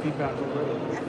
feedback over it.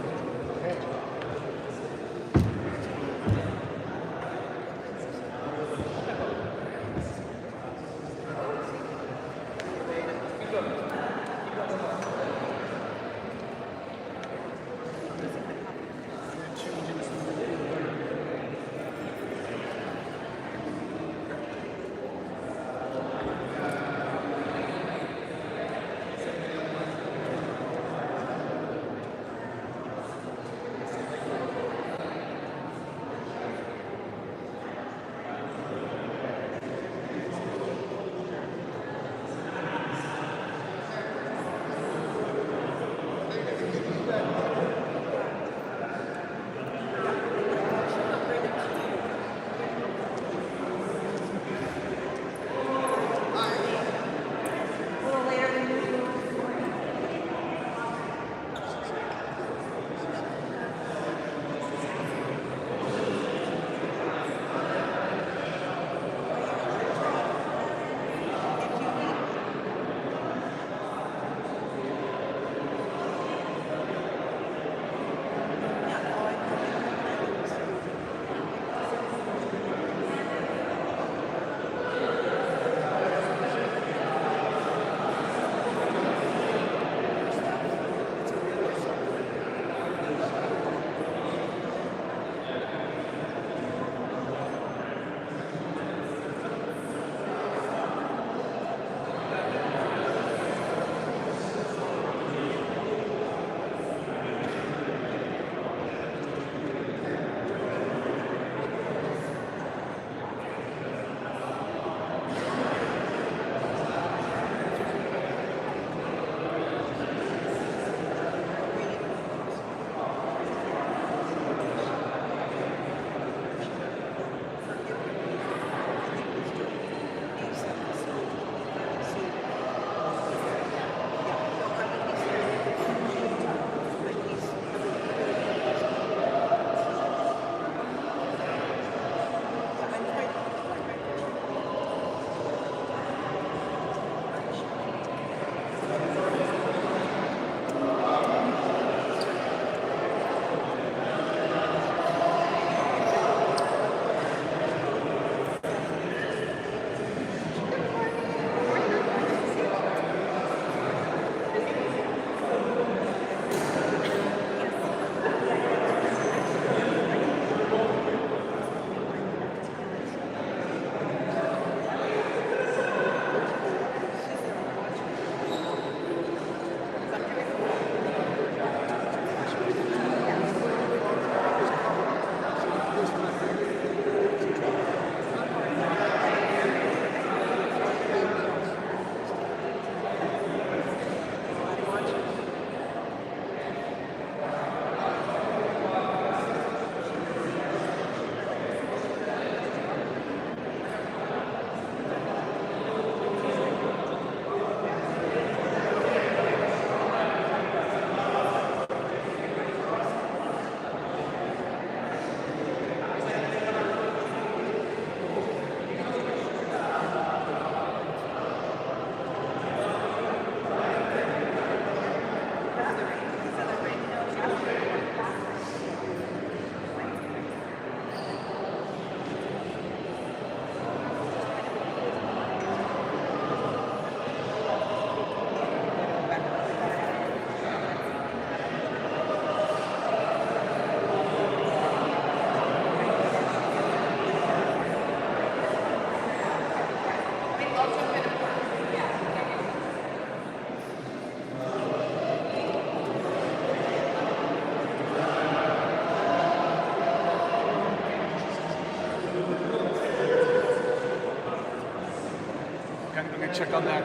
Okay. I'm gonna check on that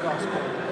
gospel.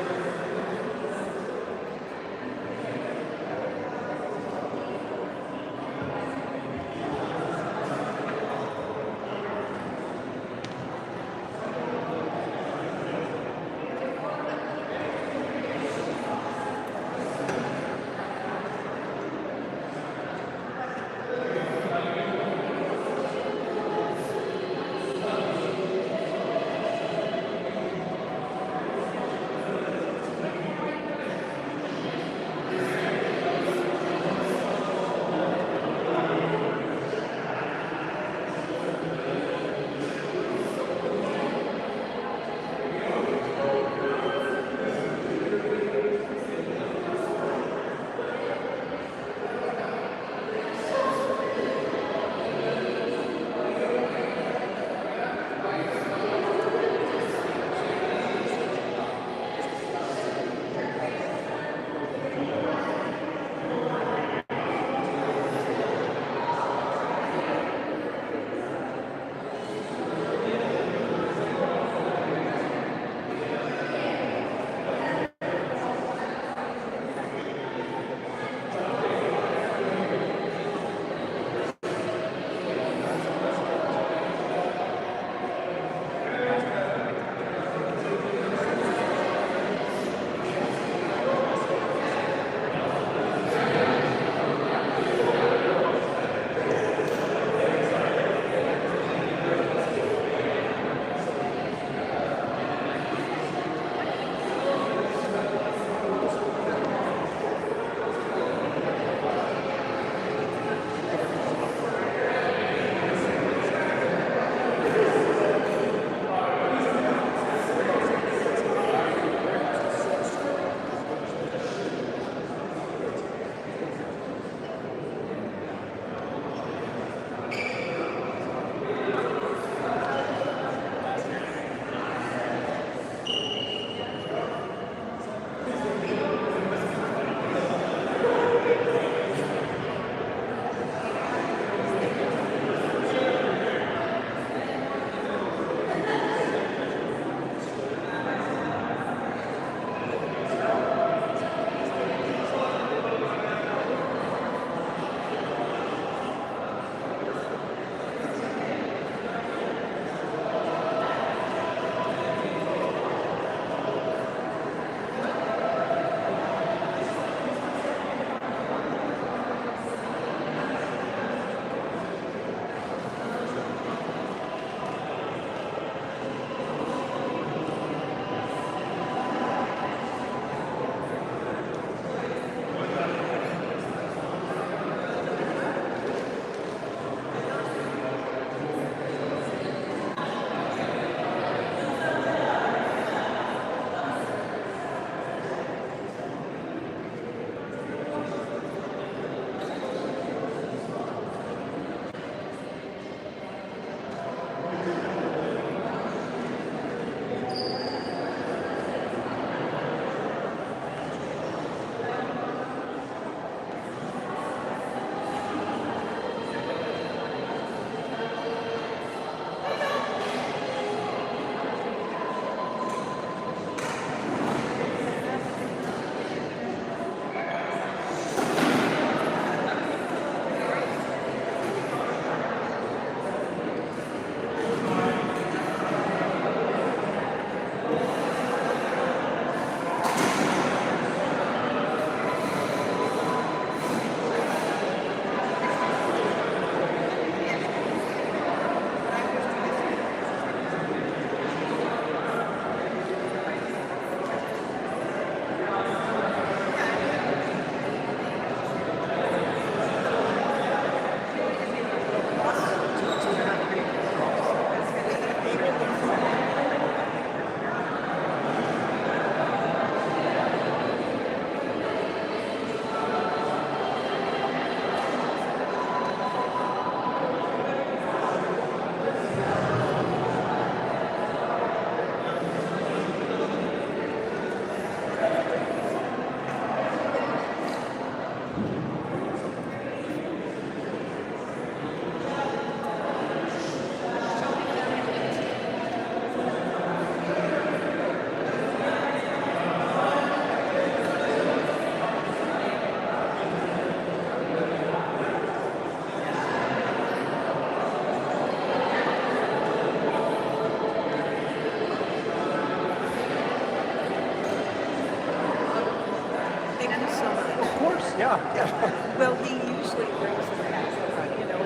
Yeah. Well, he usually brings the mask, you know,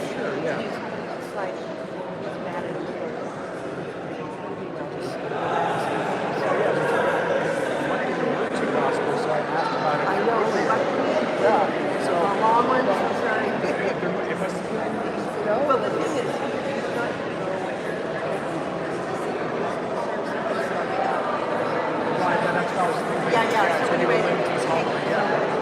Sure, yeah. it's like he's mad at me or, you know, just relaxing. So yeah, there's might be the roots of gospel, so I asked about it I know, but earlier. Yeah. So the long ones, sorry. it must have been, you know, Well, the thing is, he's not, you know, when you're right, that's what I was thinking. yeah, So so you were anyway, linked to his home, yeah.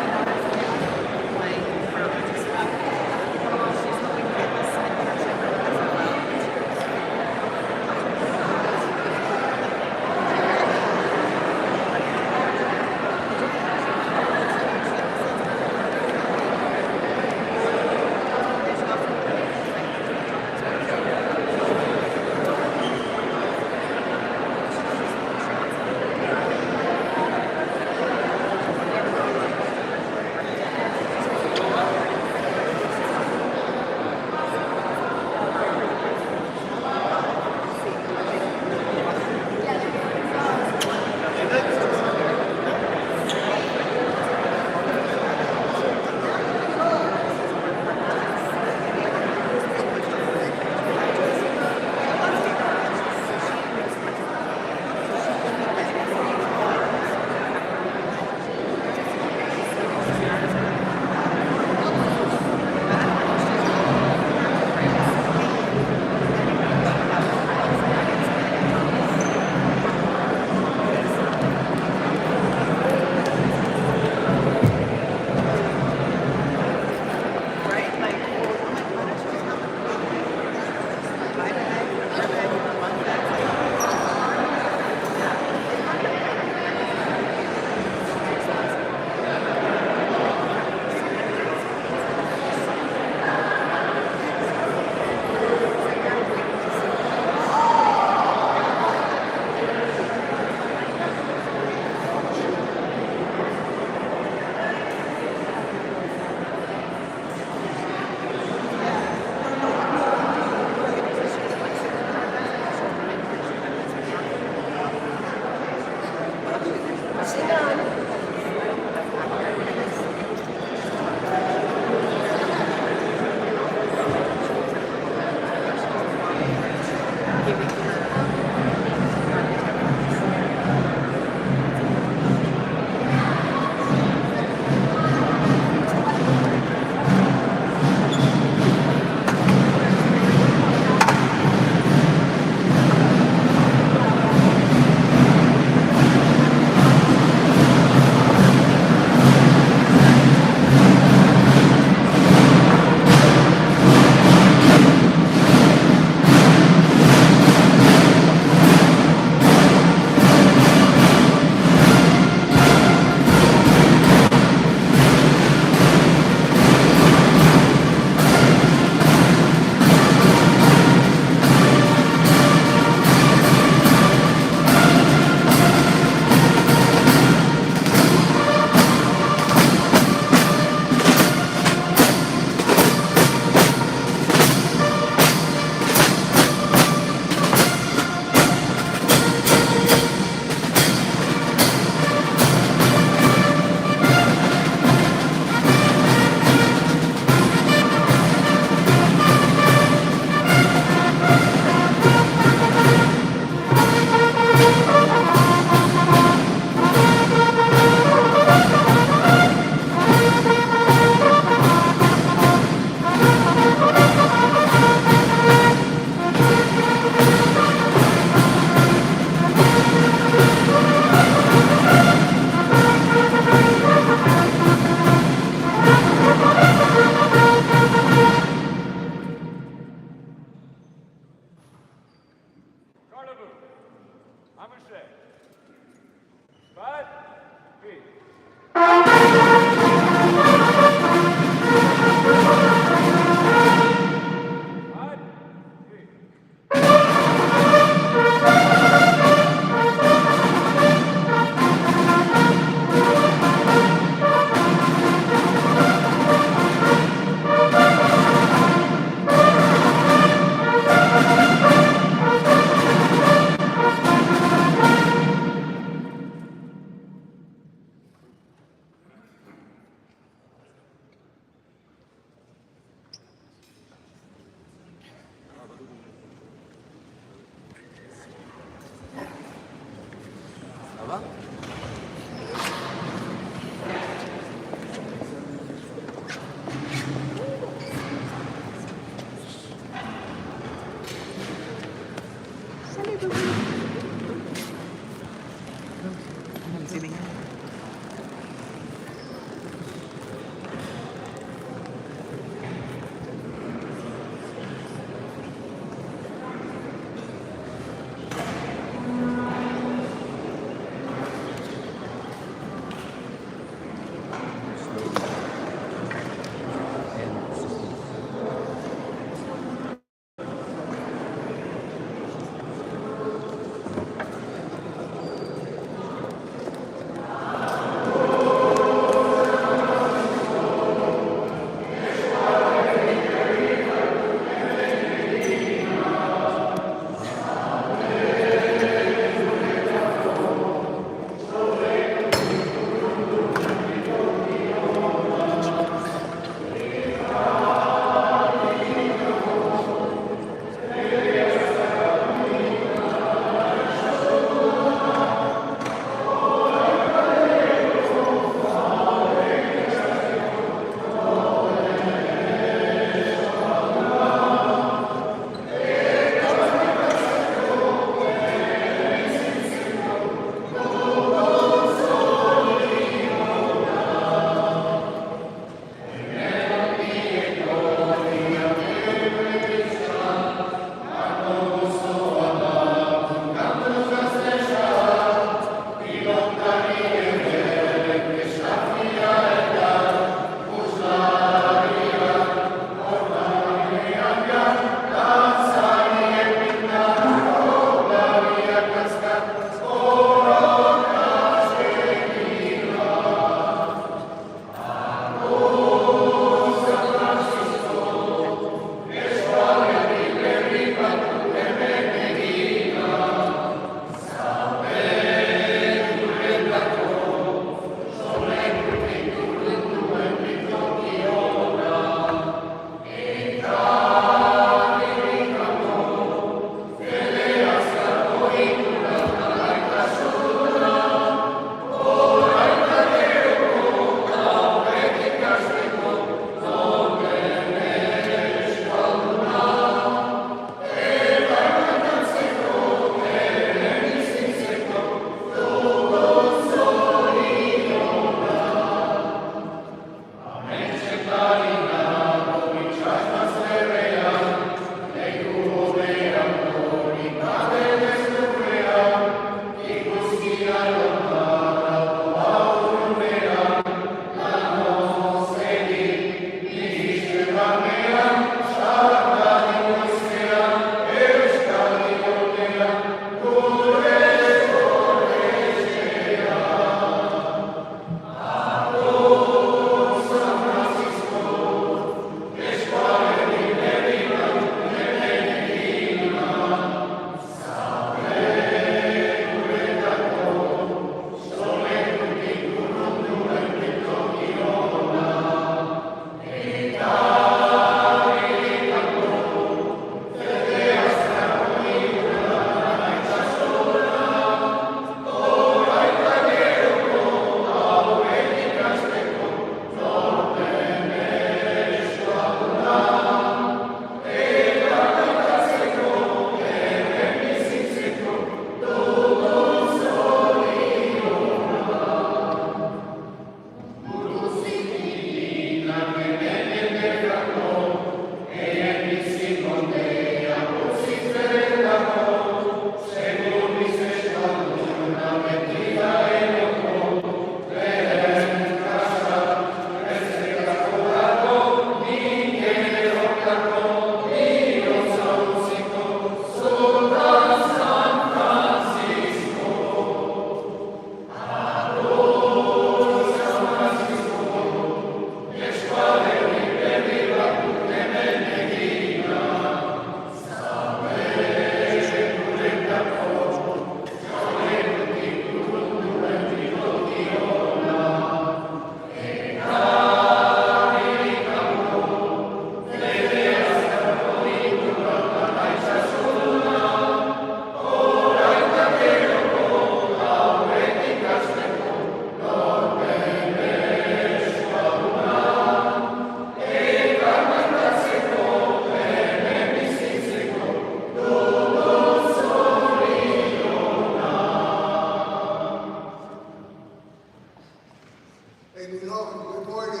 Good morning.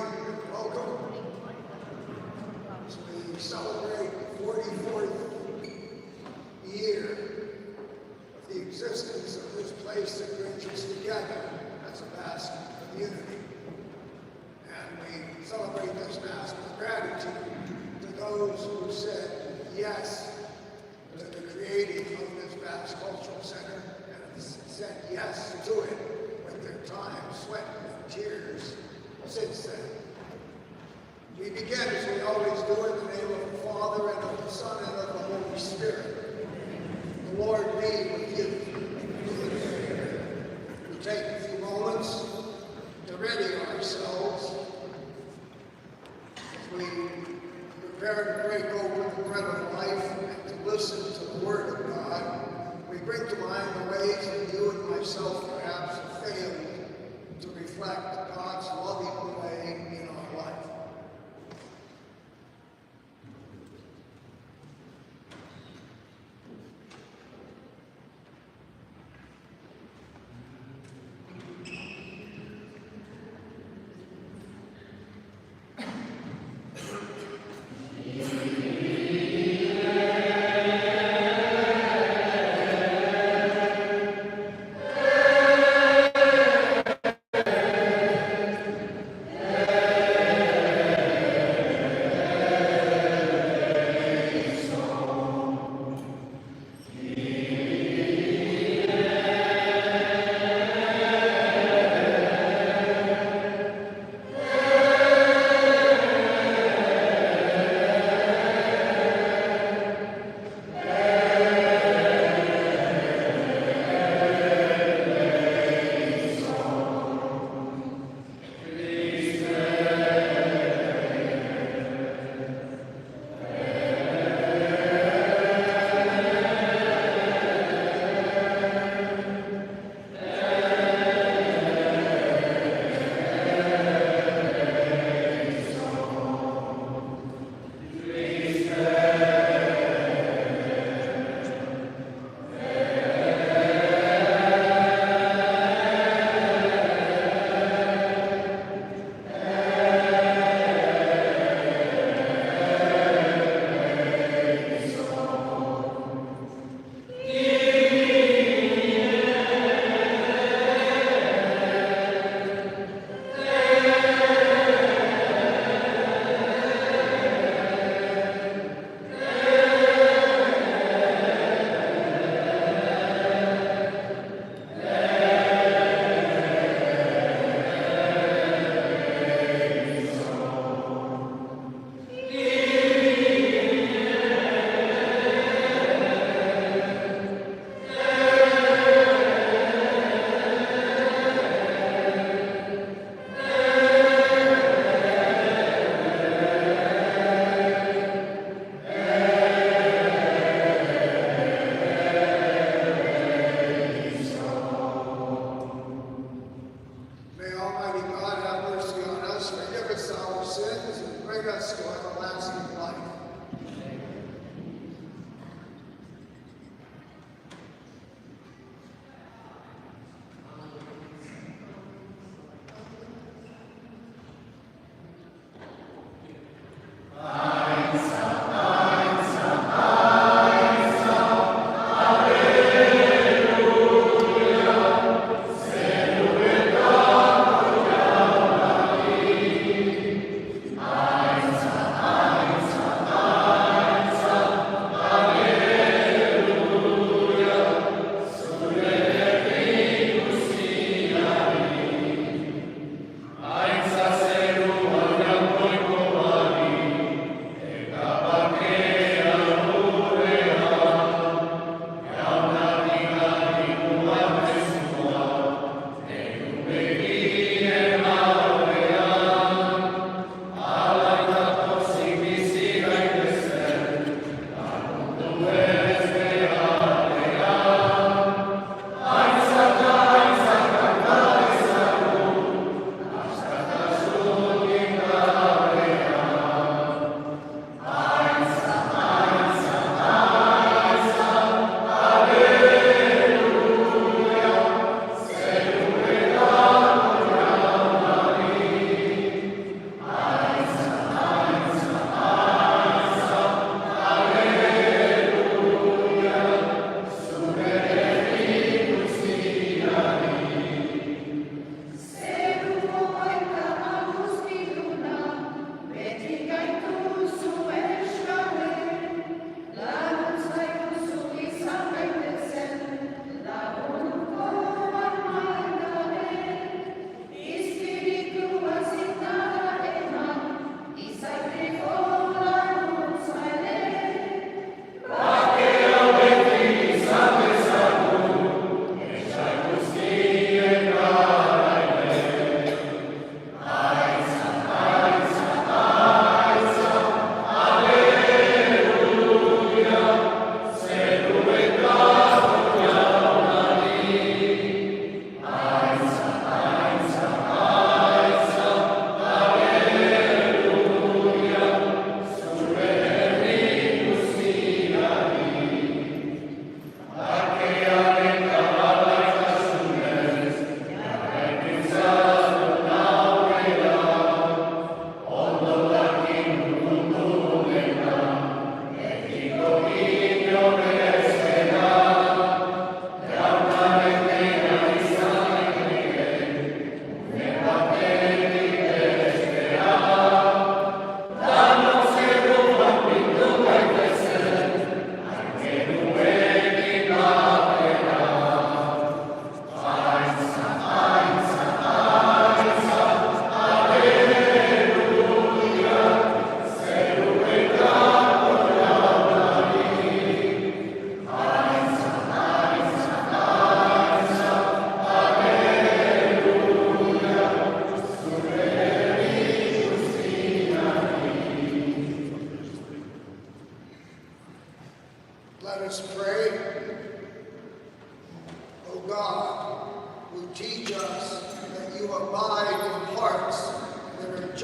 Welcome. As we celebrate the 44th year of the existence of this place that brings us together as a vast community. And we celebrate this Mass with gratitude to those who said yes to the creating of this vast cultural center and said yes to it with their time, sweat, and tears since then. We begin, as we always do, in the name of the Father, and of the Son, and of the Holy Spirit. The Lord be with you. We take a few moments to ready ourselves as we prepare to break open the bread of life and to listen to the Word of God. We bring to mind the ways that you and myself perhaps have failed to reflect God's loving way in our life.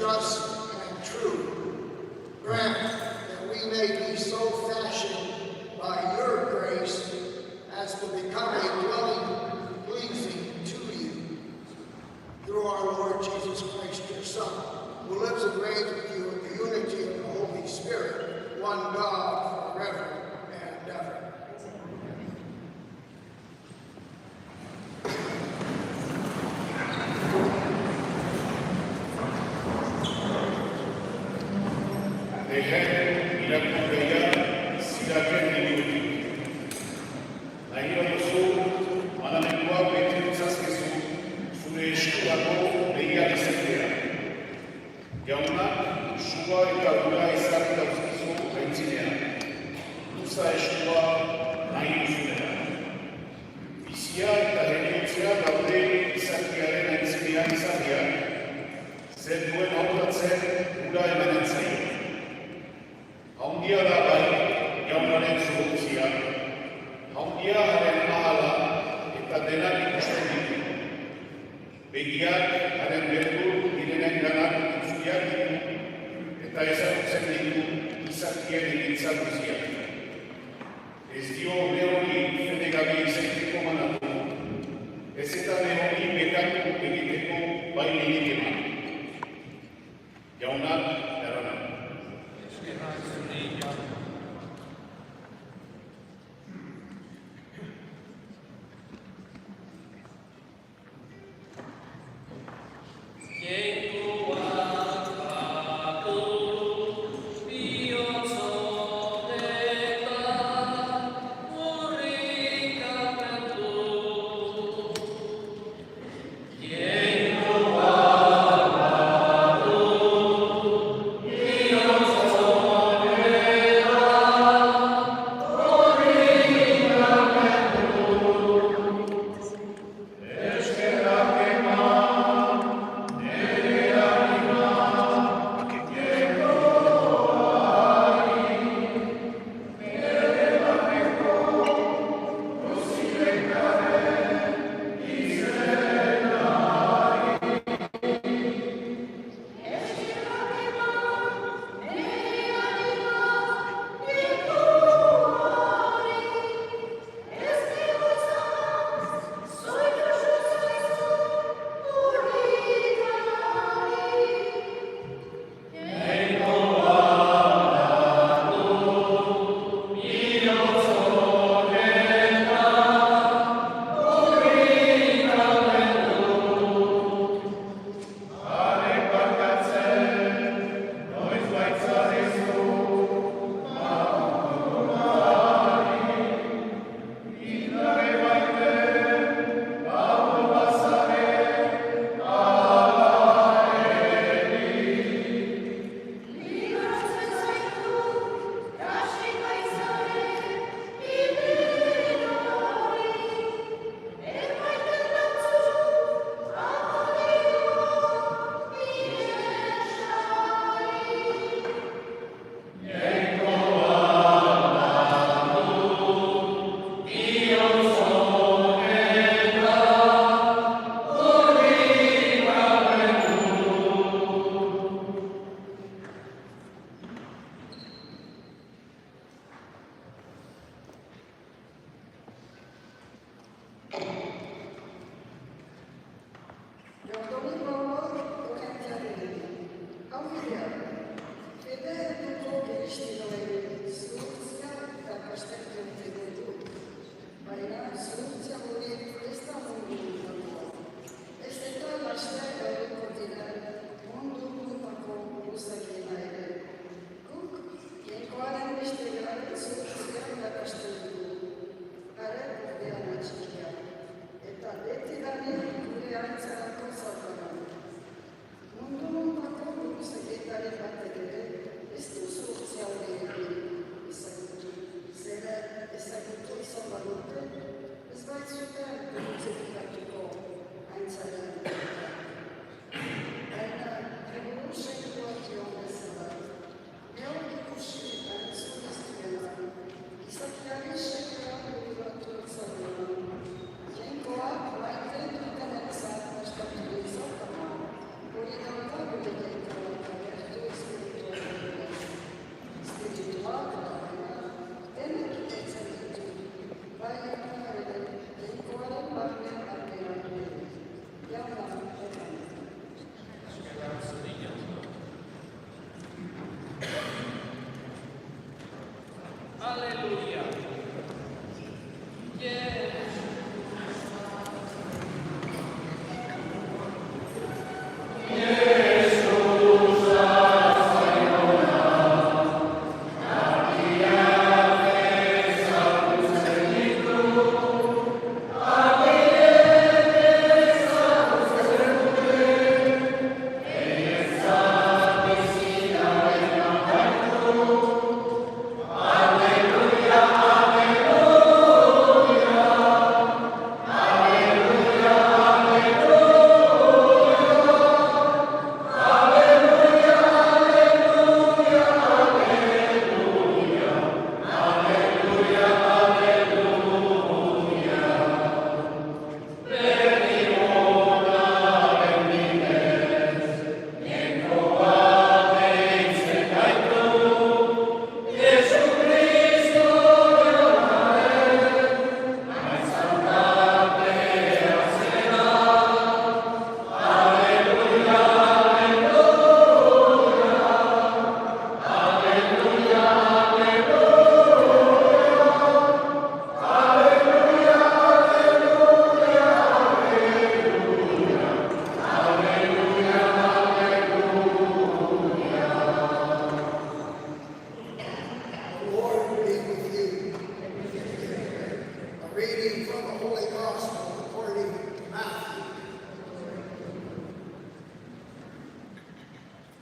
just and true. Grant that we may be so fashioned by your grace as to become a dwelling pleasing to you. Through our Lord Jesus Christ, your Son, who lives and reigns with you in the unity of the Holy Spirit, one God, forever and ever. Dejen irakurria ziraken minutik. Nahi baduzu, manamenduak bete ditzazkezu, zure eskurako behiak izatea. Jaunak, sua eta gura ezak dauzkizu gaitzinean. Duza eskua nahi duzunera. Bizia eta heriotzea daude izakiaren aintzinean izateak. Zer duen hautatzen gura emanen zaio. Haundia da bai, jaunaren zuhurtzia. Haundia haren mahala eta denak ikusten ditu. Begiak haren beldur direnen ganak entzuliak ditu eta ezagutzen ditu izakien egintza guziak. Ez dio nehori fedegabe izaiteko manatu. Ez eta nehori bekatu egiteko bai minik eman. Jaunak eranak.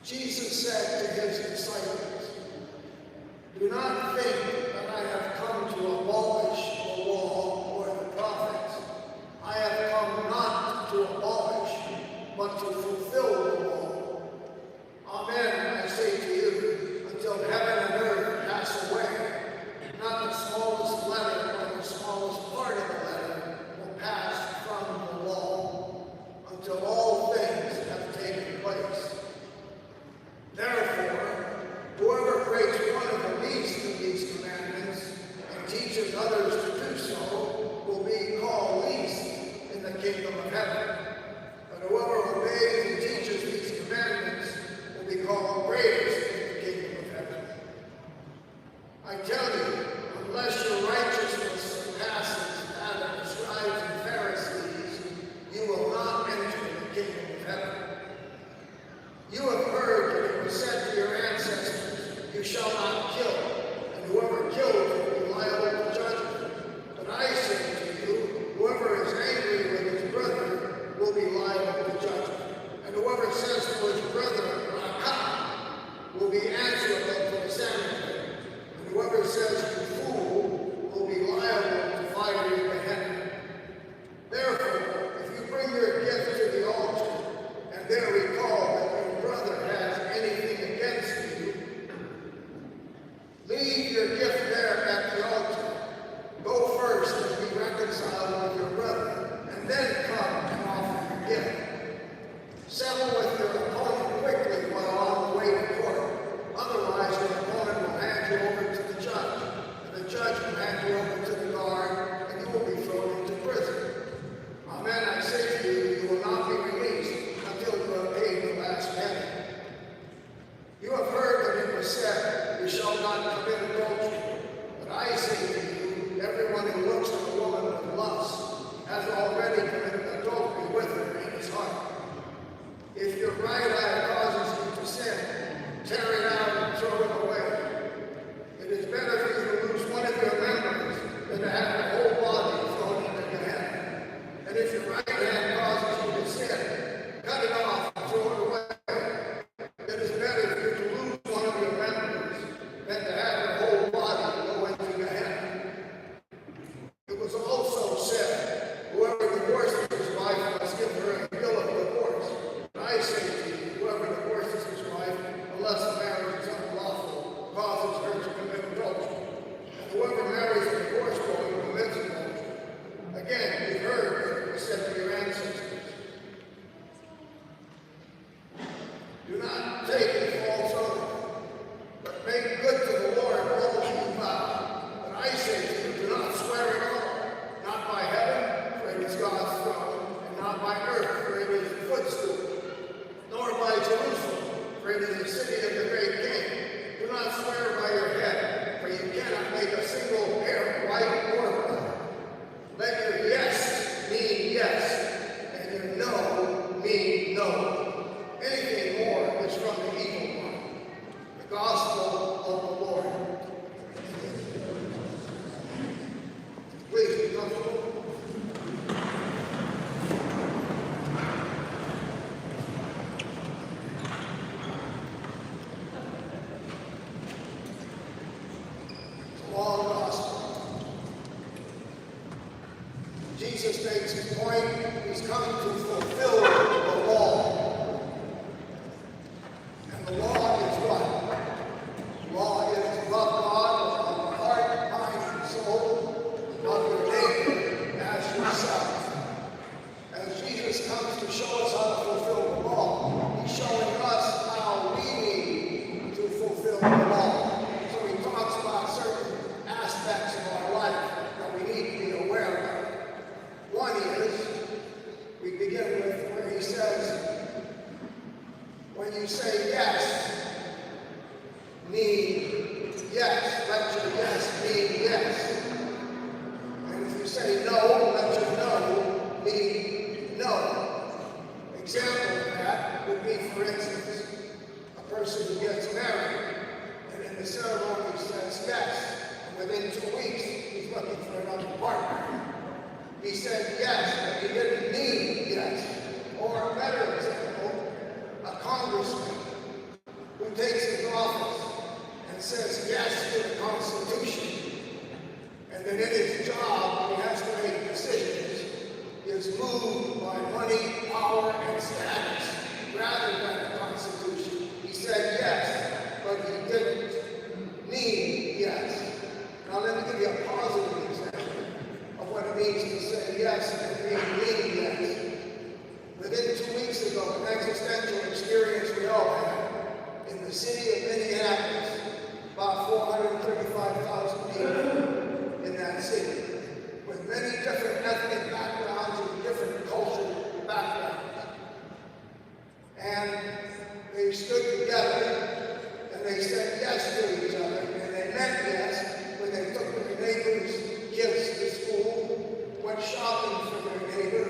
Jesus said to his disciples, "Do not think that I have come to abolish the law or the prophets. I have come not to abolish, but to fulfill the law. Amen, I say to you, until heaven and earth pass away, not the smallest letter or the smallest part of the letter will pass from the law, until all things have taken place. Therefore, whoever breaks one of the least of these commandments and teaches others to do so will be called least in the kingdom of heaven. But whoever obeys and teaches these commandments will be called greatest in the kingdom of heaven. I tell you, unless your righteousness surpasses that of the scribes and Pharisees, you will not enter the kingdom of heaven. You have heard that it was said to your ancestors, you shall not kill, and whoever kills will be liable to judgment. But I say to you, whoever is angry with his brother will be liable to judgment. And whoever says to his brother, Rakah, will be answerable to the Sanhedrin. And whoever says, you fool, will be liable to fiery Gehenna. Therefore, if you bring your gift to the altar, and there recall that your brother has anything against you, leave your gift there at the altar. Go first and be reconciled with your brother, and then come and offer your gift. Settle with your opponent quickly while on the way to court. Otherwise, your opponent will hand you over to the judge, and the judge will hand you over to the guard, and you will be thrown into prison. Amen, I say to you, you will not be released until you have paid the last penny. You have heard that it was said, you shall not commit adultery. But I say to you, everyone who looks at a woman with lust has already committed adultery with her in his heart. If your right eye causes you to sin, tear it out and throw it away. It is better for you to lose one of your members than to have your whole body thrown into Gehenna. And if your right hand causes you to sin, cut it off and throw it away. It is better for you to lose one of your members than to have your whole body go into Gehenna. It was also said, whoever divorces his wife must give her a bill of divorce. But I say to you, whoever divorces his wife, unless the marriage is unlawful, causes her to commit adultery. And whoever marries a divorced woman commits adultery. Again, you've heard that it was said to your ancestors, do not take a false oath, but make good to the Lord all that you vow. But I say to you, do not swear at all, not by heaven, for it is God's throne, and not by earth, for it is the footstool, nor by Jerusalem, for it is the city of the great King. Do not swear by your head, for you cannot make a single hair white or black. Let your yes mean yes, and your no mean no. Anything more is from the evil one. The gospel of the Lord. Please be comfortable. It's a long gospel. Jesus makes his point. He's come to fulfill the law. And the law is what? The law is love God with your heart, mind, and soul. Love your neighbor as yourself. As Jesus comes to show us how to fulfill the law, he's showing us how we need to fulfill the law. So he talks about certain aspects of our life that we need to be aware of. One is, we who takes his office and says yes to the Constitution, and then in his job, when he has to make decisions, is moved by money, power, and status rather than the Constitution. He said yes, but he didn't mean yes. Now let me give you a positive example of what it means to say yes and mean yes. Within 2 weeks ago, an existential experience we all had in the city of Minneapolis, about 435,000 people in that city, with many different ethnic backgrounds and different cultural backgrounds. And they stood together and they said yes to each other, and they meant yes when they took their neighbors' kids to school, went shopping for their neighbor,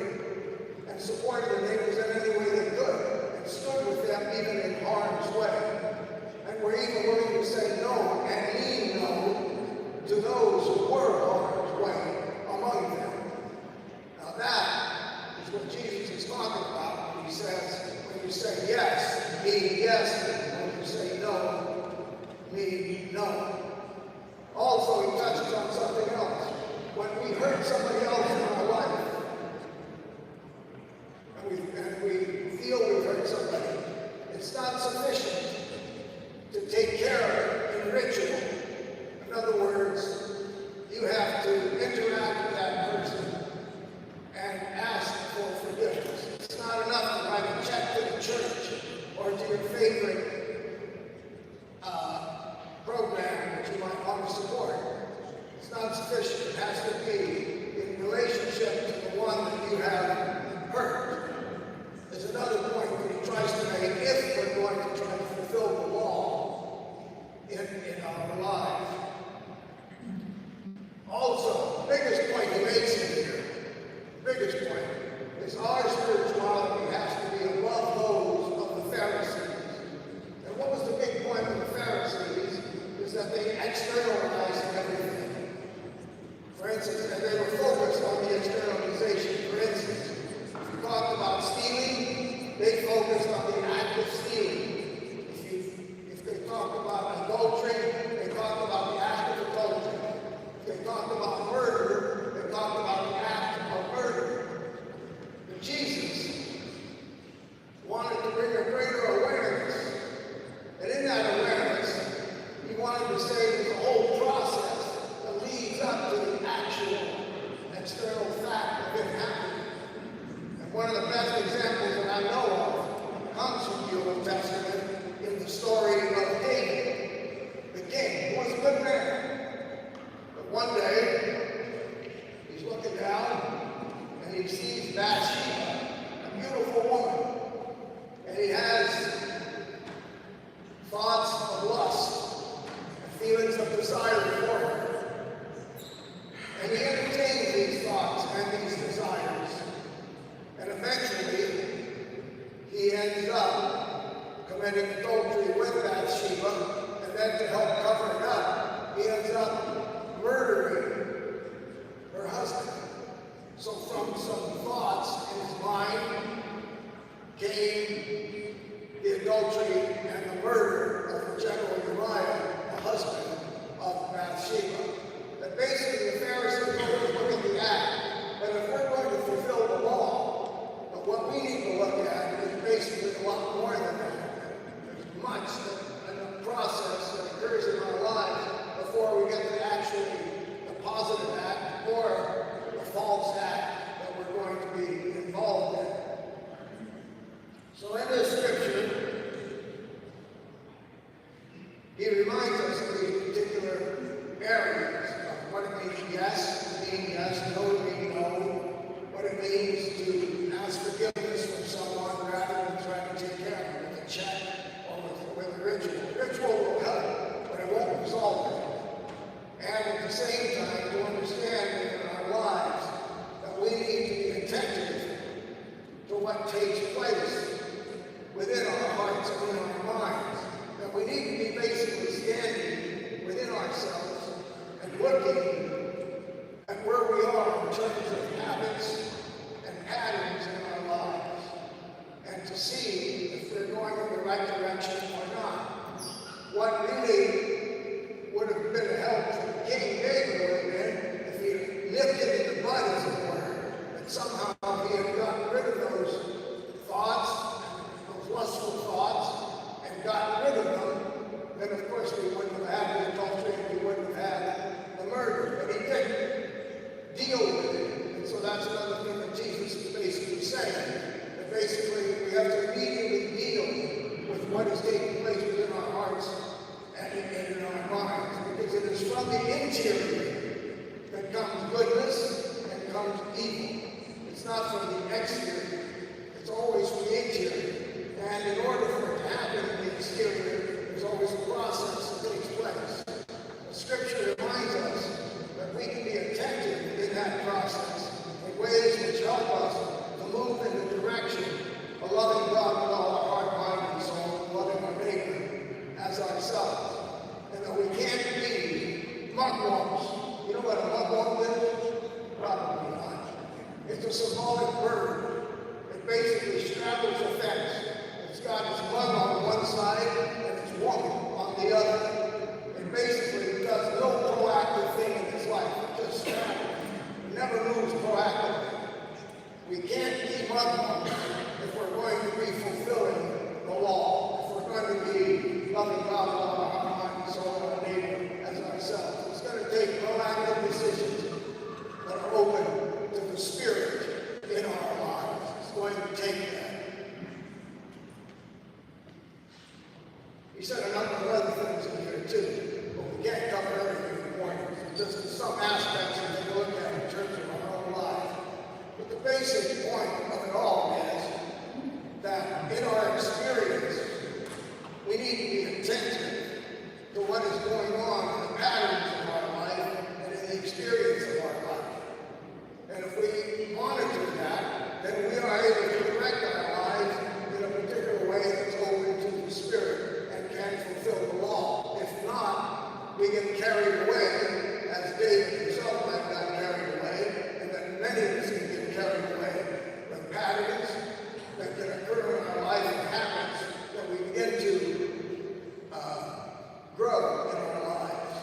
and supported their neighbors in any way they could, and stood with them even in harm's way, and were even willing to say no and mean no to those who were harm's way among them. Now that is what Jesus is talking about when he says, when you say yes, mean yes, and when you say no, mean no. Also, he touches on something else. When we hurt somebody else in our life, and we feel we've hurt somebody, it's not sufficient to take care of it in ritual. In other words, you have to interact with that person and ask for forgiveness. It's not enough to write a check to the church or to your favorite program that you might want to support. It's not sufficient. It has to be in relationship to the one that you have hurt. There's another point that he tries to make if we're going to try to fulfill the law in our lives. Also, the biggest point he makes in here, biggest point, is our spirituality has to be above those of the Pharisees. And what was the big point of the Pharisees? Is that they externalized everything. For instance, and they were focused on the externalization. For instance, if you talked about stealing, they focused on the act of stealing. If they talked about adultery, they talked about the act of adultery. If they talked about murder, they talked about the act of murder. But Jesus wanted to bring a greater awareness. And in that awareness, he wanted to say there's a whole process that leads up to the actual external fact of it happening. And one of the best examples that I know of comes from the Old Testament in the story of David, the king. He was a good man. But one day, he's looking down and he sees Bathsheba, a beautiful woman. And he has thoughts of lust and feelings of desire for her. And he entertains these thoughts and these desires. And eventually, he ends up committing adultery with Bathsheba, and then to help cover it up, he ends up murdering her husband. So from some thoughts in his mind came the adultery and the murder of the general Uriah, the husband of Bathsheba. That basically the Pharisees always look at the act, but if we're going to fulfill the law, but what we need to look at is basically a lot more than that. There's much in the process that occurs in our lives before we get to actually the positive act or the false act that we're going to be involved in. So in this scripture, he reminds us of these particular areas of what it means yes to mean yes, no to mean no, what it means to ask forgiveness from someone rather than trying to take care of them with a check or with a ritual. Ritual will help, but it won't resolve it. And at the same time, to understand in our lives that we need to be attentive to what takes place within our hearts and in our minds, that we need to be basically standing within ourselves and looking at where we are in terms of habits and patterns in our lives, and to see if they're going in the right direction or not. course, we wouldn't have had the adultery, and we wouldn't have had the murder. But he didn't deal with it. And so that's another thing that Jesus is basically saying. That basically we have to immediately deal with what is taking place within our hearts and in our minds. Because it is from the interior that comes goodness and comes evil. It's not from the exterior. It's always from the interior. And in order for it to happen in the exterior, there's always a process that takes place. The scripture reminds us that we can be attentive in that process in ways which help us to move in the direction of loving God with all our heart, mind, and soul, and loving our neighbor as ourselves. And that we can't be mugwumps. You know what a mugwump is? Probably not. It's a symbolic word. It basically straddles a fence. It's got its mug on one side and its woman on the other. It basically does no proactive thing in its life. It just straddles. It never moves proactively. We can't be mugwumps if we're going to be fulfilling the law. If we're going to be loving God with all our heart, mind, and soul, and our neighbor as ourselves. It's going to take proactive decisions that are open to the Spirit in our lives. It's going to take that. He said a number of other things in here too, but we can't cover everything in the morning. Just some aspects we take a look at in terms of our own lives. But the basic point of it all is that in our experience, we need to be attentive to what is going on in the patterns of our life and in the experience of our life. And if we monitor that, then we are able to direct our lives in a particular way that's open to the Spirit and can fulfill the law. If not, we get carried away, as David himself might have got carried away, and that many of us can get carried away with patterns that can occur in our life and habits that we begin to grow in our lives.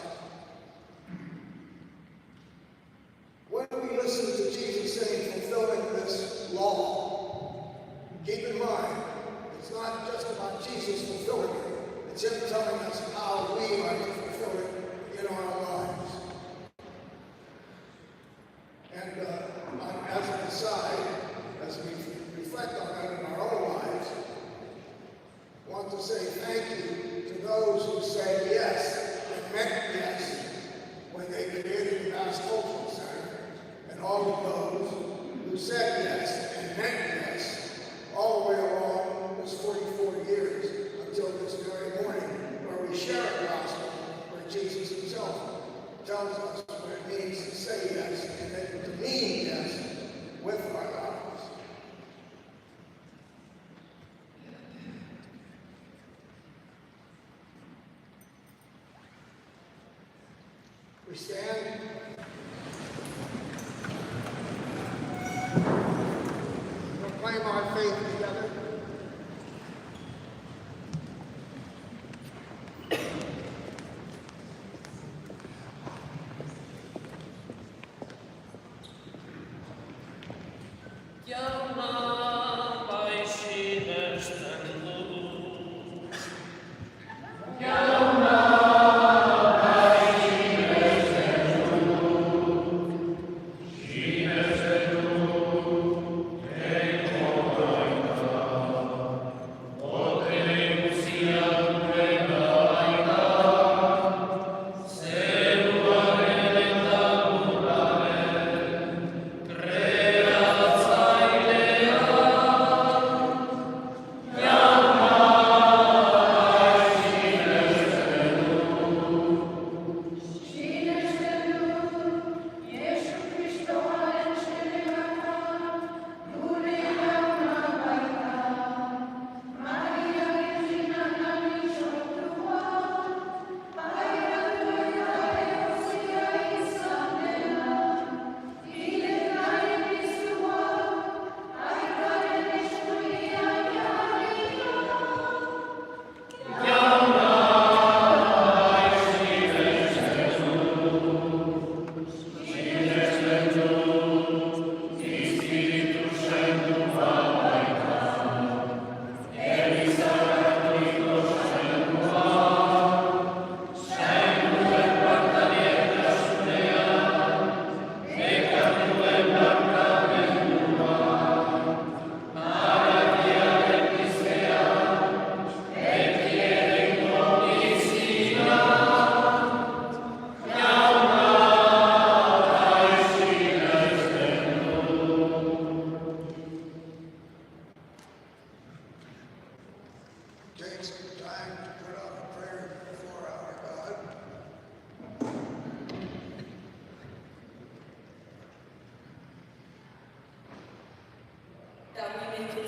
When we listen to Jesus saying fulfilling this law, keep in mind, it's not just about Jesus fulfilling it. It's him telling us how we are to fulfill it in our lives. And as an aside, as we reflect on that in our own lives, I want to say thank you to those who said yes and meant yes when they created the Mass Cultural Center, and all of those who said yes and meant yes all the way along this 44 years until this very morning, where we share a gospel where Jesus himself tells us what it means to say yes and then to mean yes with our lives. We stand. Proclaim our faith together.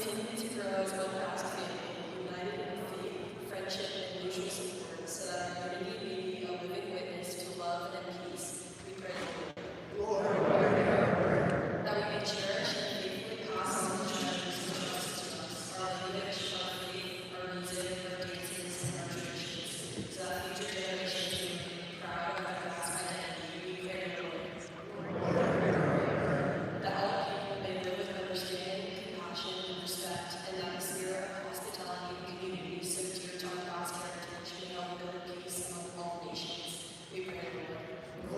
continue to grow as one vast family, united in faith, friendship, and mutual support, so that our unity may be a living witness to love and peace. We pray, Lord. That we may cherish and faithfully pass on the treasures entrusted to us, our language, our faith, our music, our dances, and our traditions, so that future generations may be proud of our past identity. We pray, Lord. That all people may live with understanding, compassion, and respect, and that the spirit of hospitality and community so dear to our God's heritage may help build peace among all nations. We pray, Lord.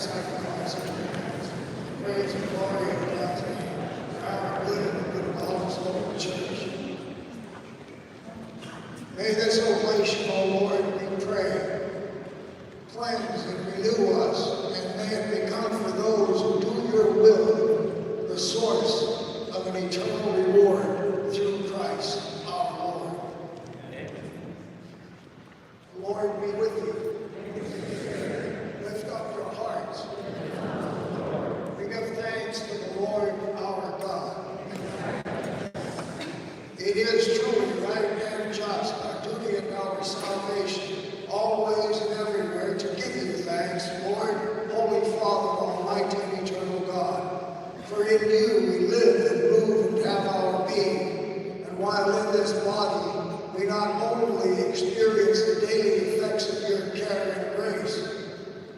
sacrifice of your hands. Praise and glory of God's name. Our good and the good of all his holy church. May this oblation, O Lord, we pray, cleanse and renew us, and may it become for those who do your will the source of an eternal reward through Christ our Lord. The Lord be with you. Lift up your hearts. We give thanks to the Lord our God. It is truly right and just, our duty and our salvation, always and everywhere, to give you thanks, Lord, Holy Father, Almighty and eternal God. For in you we live and move and have our being. And while in this body, we not only experience the daily effects of your care and grace,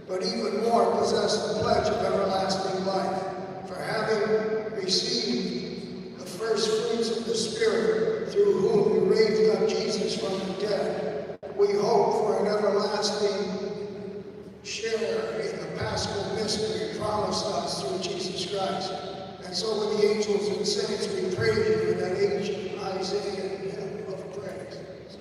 but even more possess the pledge of everlasting life. For having received the first fruits of the Spirit, through whom you raised up Jesus from the dead, we hope for an everlasting share in the Paschal mystery promised us through Jesus Christ. And so with the angels and saints, we praise you in that ancient Isaiah hymn of praise.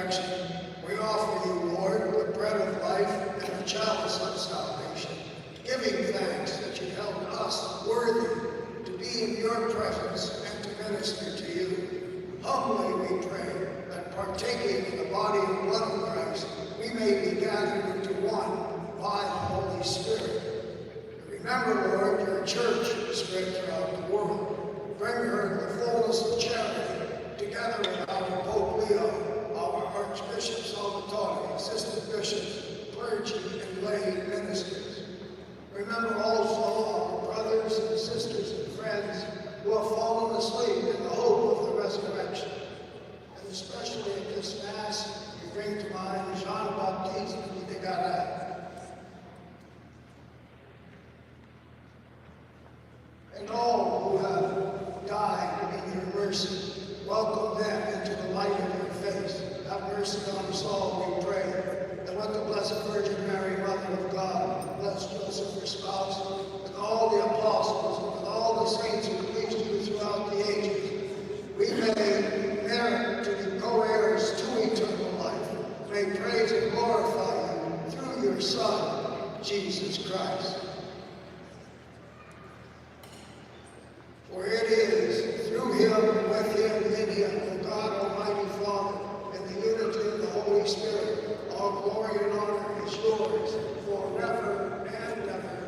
resurrection, we offer you, Lord, the bread of life and the chalice of salvation, giving thanks that you held us worthy to be in your presence and to minister to you. Humbly we pray that partaking in the body and blood of Christ, we may be gathered into one by the Holy Spirit. Remember, Lord, your church spread throughout the world. Bring her in the fullness of charity, together with our Pope Leo, our Archbishop Salvatore, assistant bishops, clergy, and lay ministers. Remember also our brothers and sisters and friends who have fallen asleep in the hope of the resurrection. And especially at this Mass, we bring to mind Jean-Baptiste de Garay. And all who have died in your mercy, welcome them into the light of your face. Have mercy on us all, we pray. And with the Blessed Virgin Mary, Mother of God, bless Joseph, her spouse, with all the apostles, and with all the saints who pleased you throughout the ages, we may merit to be co-heirs to eternal life. May praise and glorify you through your Son, Jesus Christ. For it is through him, with him, in him, O God, Almighty Father, in the unity of the Holy Spirit, all glory and honor is yours forever and ever.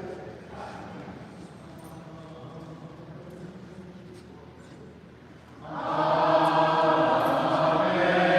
Amen.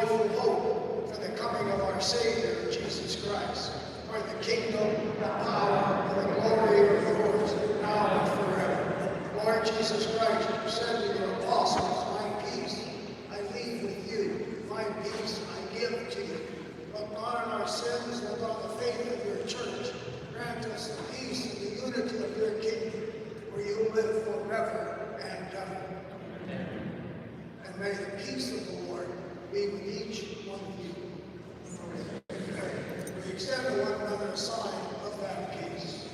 joyful hope for the coming of our Savior, Jesus Christ, for the kingdom, the power, and the glory are yours, now and forever. Lord Jesus Christ, you said to your apostles, my peace I leave with you, my peace I give to you. Look not on our sins, but on the faith of your church. Grant us the peace and the unity of your kingdom, where you live forever and ever. And may the peace of the Lord be with each one of you. We extend to one another a sign of that peace.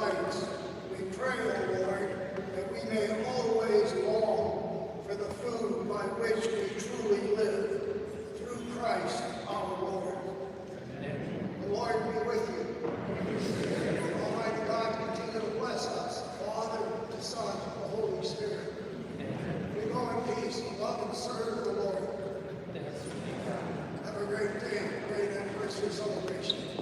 rights. We pray, O Lord, that we may always long for the food by which we truly live, through Christ our Lord. The Lord be with you. Almighty God, continue to bless us, Father, the Son, and the Holy Spirit. We go in peace, love and serve the Lord. Have a great day and a great anniversary celebration.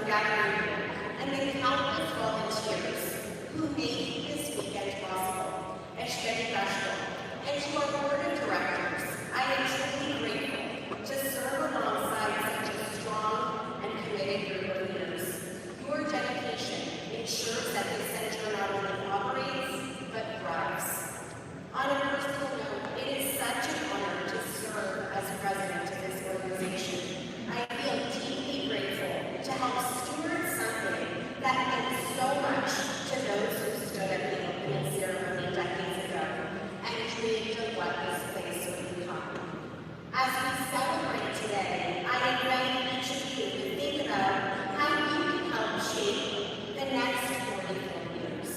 gathering here and the countless volunteers who made this weekend possible. Eshkeri Gashko, and to our board of directors, I am truly grateful to serve alongside such a strong and committed group of leaders. Your dedication ensures that this center not only operates, but thrives. On a personal note, it is such an honor to serve as president of this organization. I feel deeply grateful to help steward something that meant so much to those who stood at the opening ceremony decades ago and dreamed of what this place would become. As we celebrate today, I invite each of you to think about how you can help shape the next 44 years.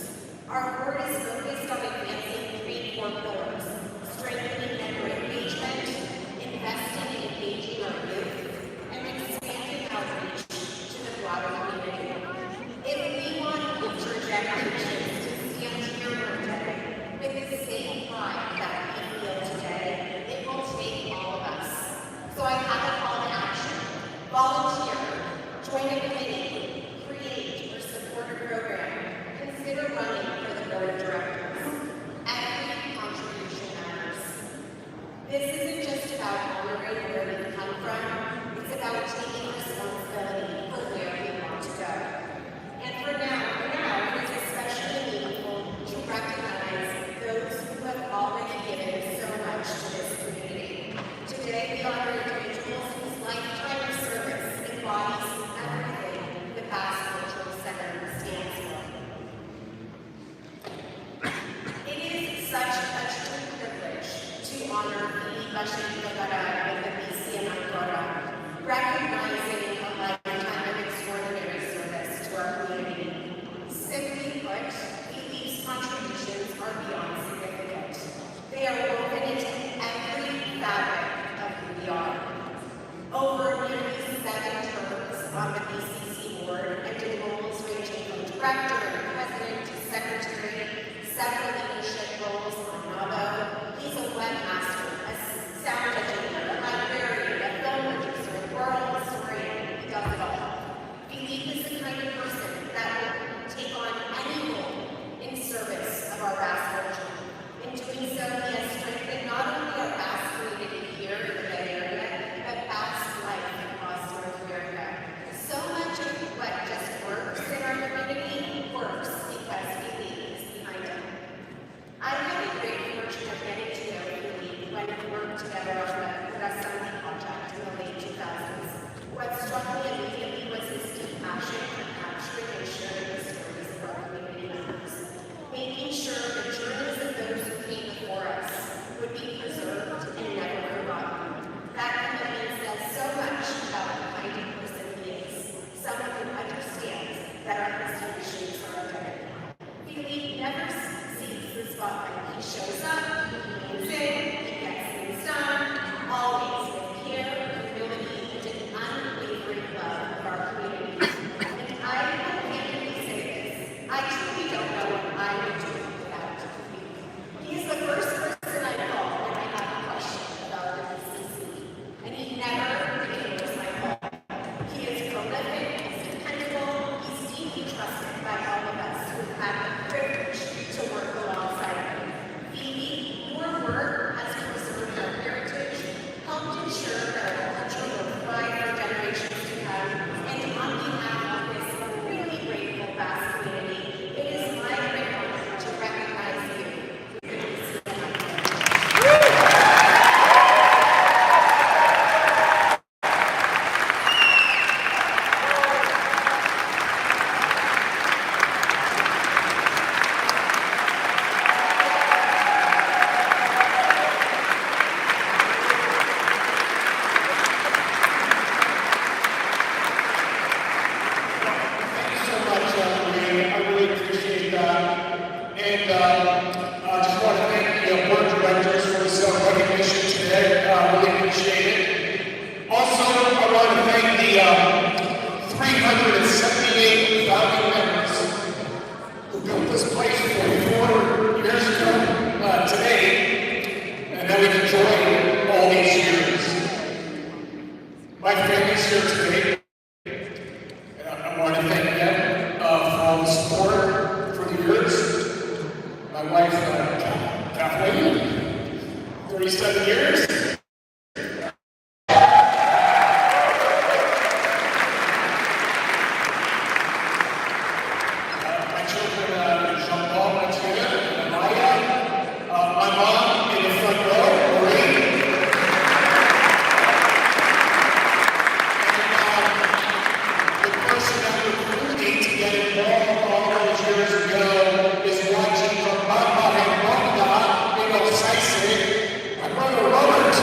Our board is focused on advancing 3 core pillars: strengthening member engagement, investing in engaging our youth, and expanding outreach to the broader community. If we want future generations to stand here one day with the same pride that we feel today, it will take all of us. So I have a call to action. Volunteer, join a committee, create or support a program, consider running for the board of directors. Every contribution matters. This isn't just about honoring where we've come from, it's about taking responsibility for where we want to go. And for now, it is especially meaningful to recognize those who have already given so much to this community. Today, we honor individuals whose lifetime of service embodies everything the Bass Cultural Center stands for. It is such a true privilege to honor Philippe Bashir with the BC Ancora, recognizing a lifetime of extraordinary service to our community. Simply put, Philippe's contributions are beyond significant. They are woven into every fabric of who we are. Over nearly 7 terms on the BCC board and in roles ranging from director and president to secretary, several leadership roles on NAVO. He's a webmaster, a sound engineer, a librarian, a film producer, a rural historian. He does it all. Philippe is the kind of person that will take on any role in service of our Bass culture. In doing so, he has strengthened not only our Bass community here in the Bay Area, but Bass life across North America. So much of what just works in our community works because Philippe is behind it. I had a great fortune of getting to know Philippe when we worked together on the Rasandi project in the late 2000s. What struck me immediately was his deep passion for capturing and sharing the stories of our community members, making sure the journeys of those who came before us would be preserved and never forgotten. That commitment says so much about the kind of person he is, someone who understands that our history shapes our identity. Philippe never seeks the spotlight. He shows up, he leans in, he gets things done, always with care, humility, and an unwavering love of our community. And I will candidly say this, I truly don't know what I would do without Philippe. He is the first person I call when I have a question about the BCC, and he never ignores my call. He is prolific, he's dependable, he's deeply trusted by all of us who have the privilege to work alongside him. Philippe, your work has preserved our heritage, helped ensure that our culture will thrive for generations to come, and on behalf of this really grateful Bass community, it is my great honor to recognize you with the BC Ancora. Thank you so much, Maria. I really appreciate that. And I just want to thank the board of directors for this recognition today. Really appreciate it. Also, I want to thank the 378 founding members who built this place 44 years ago today, and that we've enjoyed all these years. My family's here today. And I want 7 years. My children, Jean-Paul, Matilda, and Amaya. My mom in the front row, Marie. And the person that recruited me to get involved all those years ago is watching from Mama and Rhonda in Osaise. My brother Robert.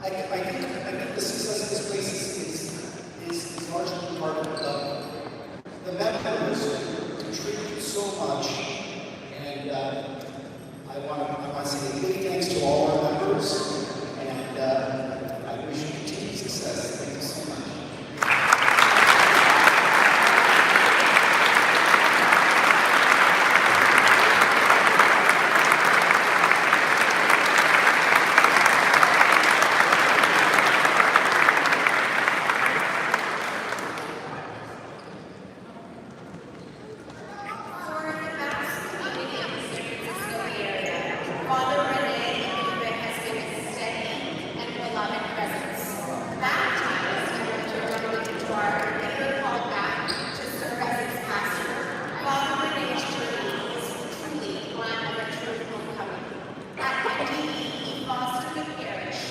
I think the success of this place is largely part of the members contribute so much, and I want to say a big thanks to all our members, and I wish you continued success. Thank you so much. For the Basque community of the San Francisco area, Father Rene Ikube has been a steady and beloved presence. Baptized and returned on the guitar, and later called back to serve as its pastor, Father Rene's journey is truly one of a true homecoming. At NDE, he fostered a parish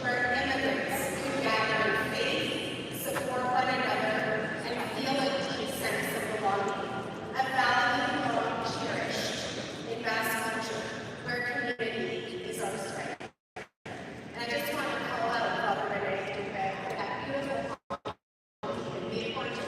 where immigrants could gather in faith, support one another, and feel a deep sense of belonging. A value long cherished in Basque culture, where community is our strength. And I just want to call out Father Rene Ikube for that beautiful quality and the importance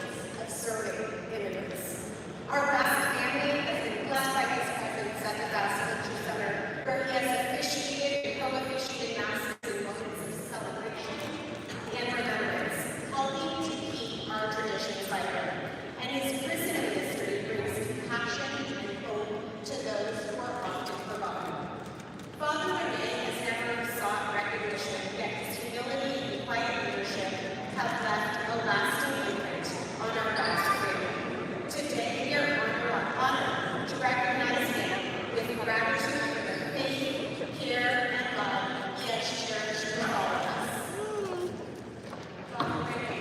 of serving immigrants. Our Basque family has been blessed by his presence at the Basque Culture Center, where he has officiated and co-officiated masses and moments of celebration and remembrance, helping to keep our traditions vibrant. And his prison ministry brings compassion and hope to those who are often forgotten. Father Rene has never sought recognition, yet his humility and quiet leadership have left a lasting imprint on our Basque community. Today, we are honored to recognize him with gratitude for the faith, care, and love he has cherished with all of us. Father Rene.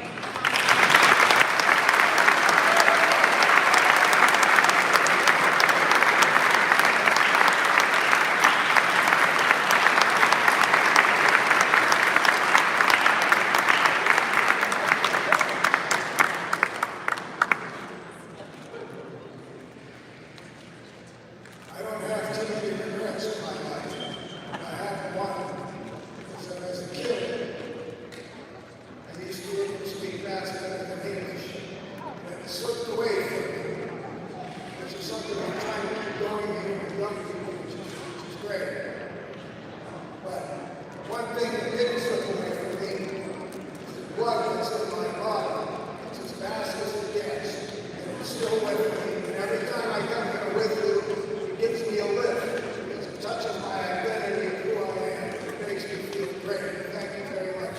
I don't have too many regrets in my life. I have one. So as a kid, I used to be able to speak fast better than English. And it slipped away from me, which is something I'm trying to keep going here with young people, which is great. But one thing that didn't slip away from me is the blood that's in my body. It's as fast as it gets, and it's still with me. And every time I come here with you, it gives me a lift. It touches my identity of who I am. It makes me feel great. Thank you very much.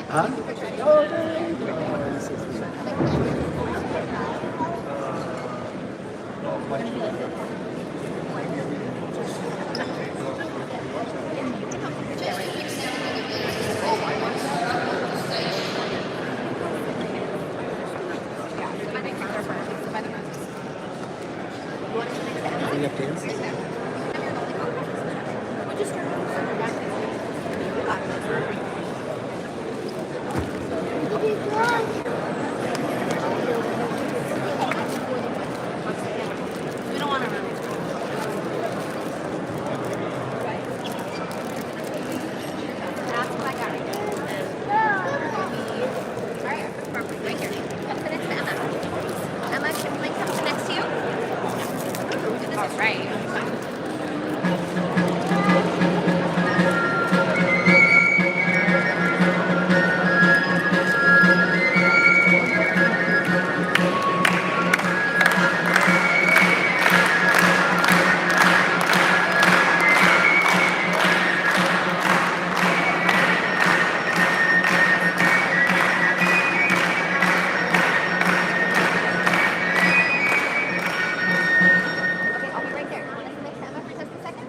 Huh? Are you up dance? We don't want to run. That's what I got right there. All right, perfect. Right here. Come sit next to Emma. Emma, can we come sit next to you? This is right. Okay, I'll be right there. Want to sit next to Emma for just a second?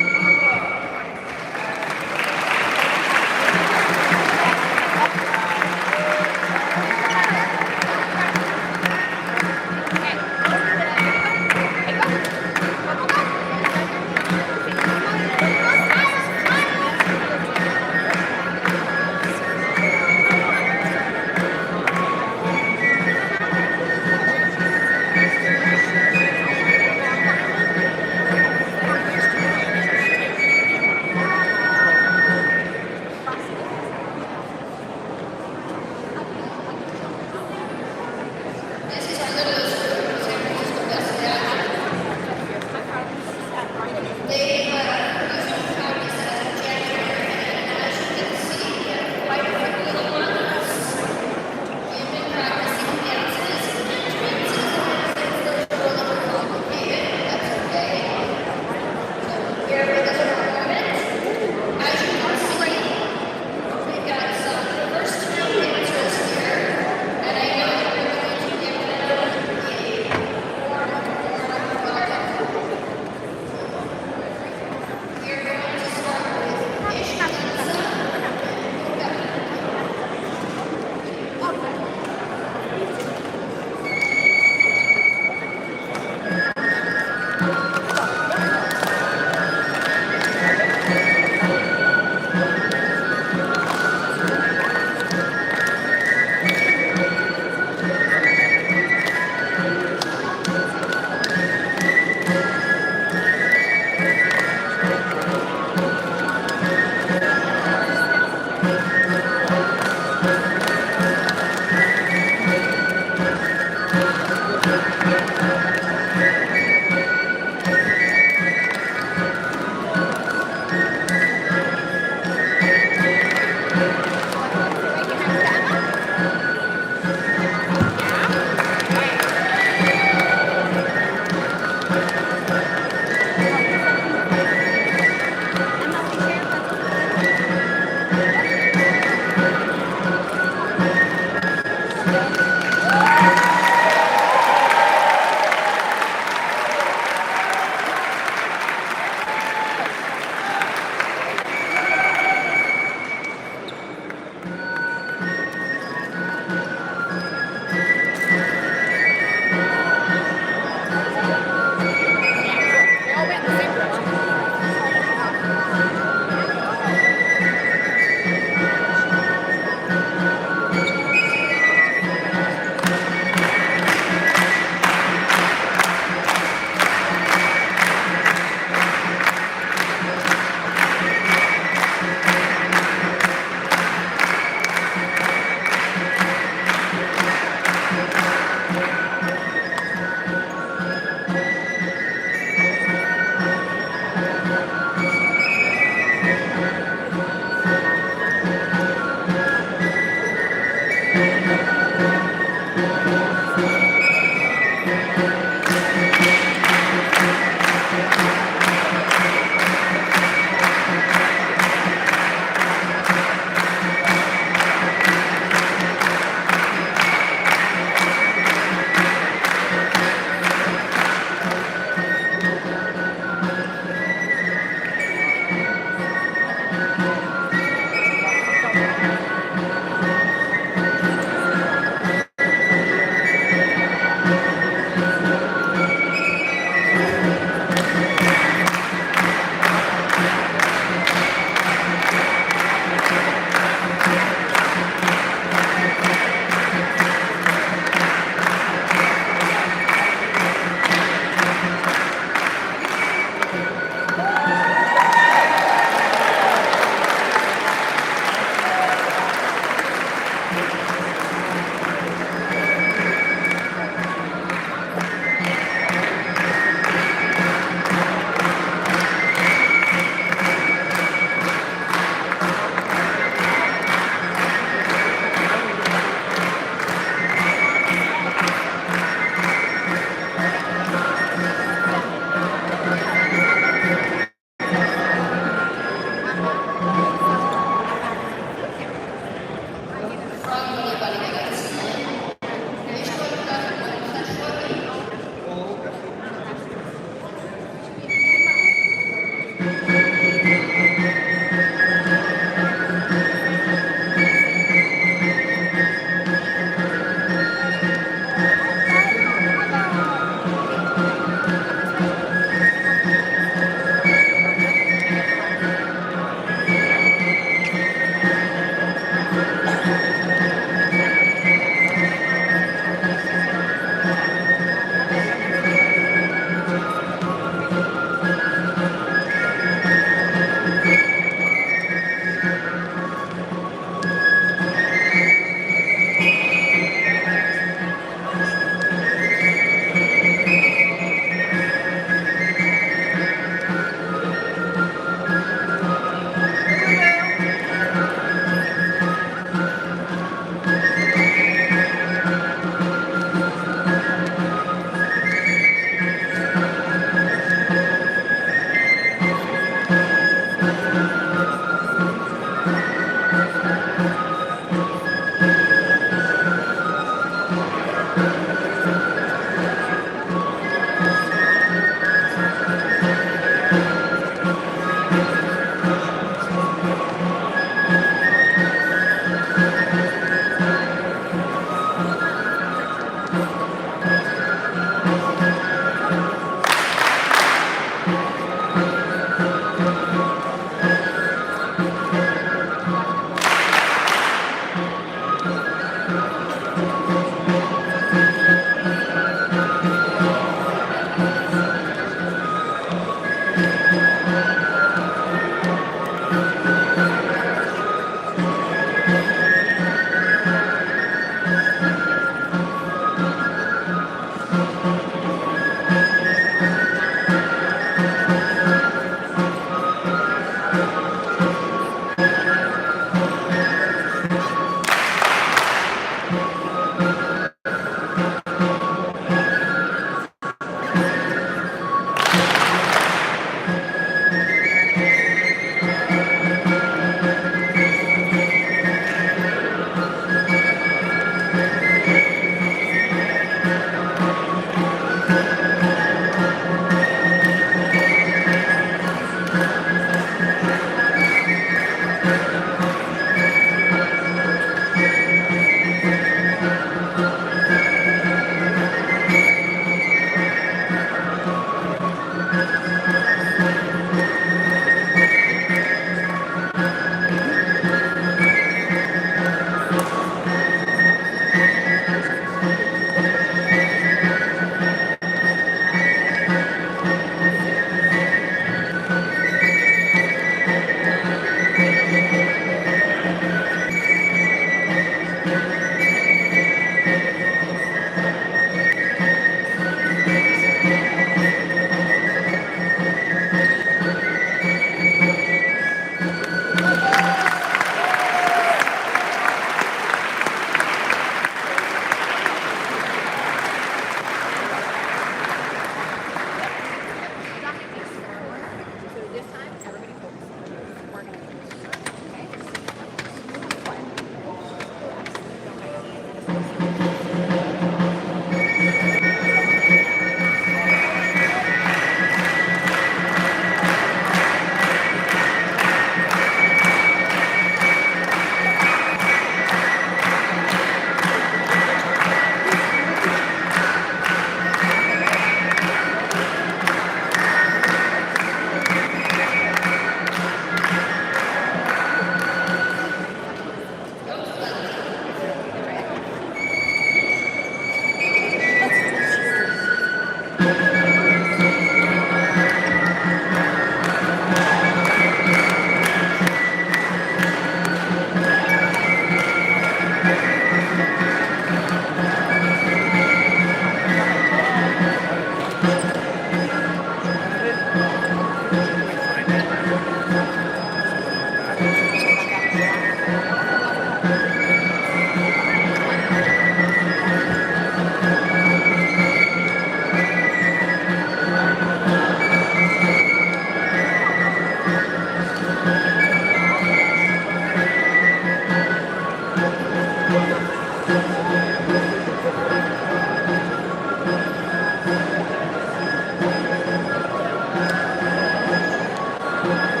Thank you.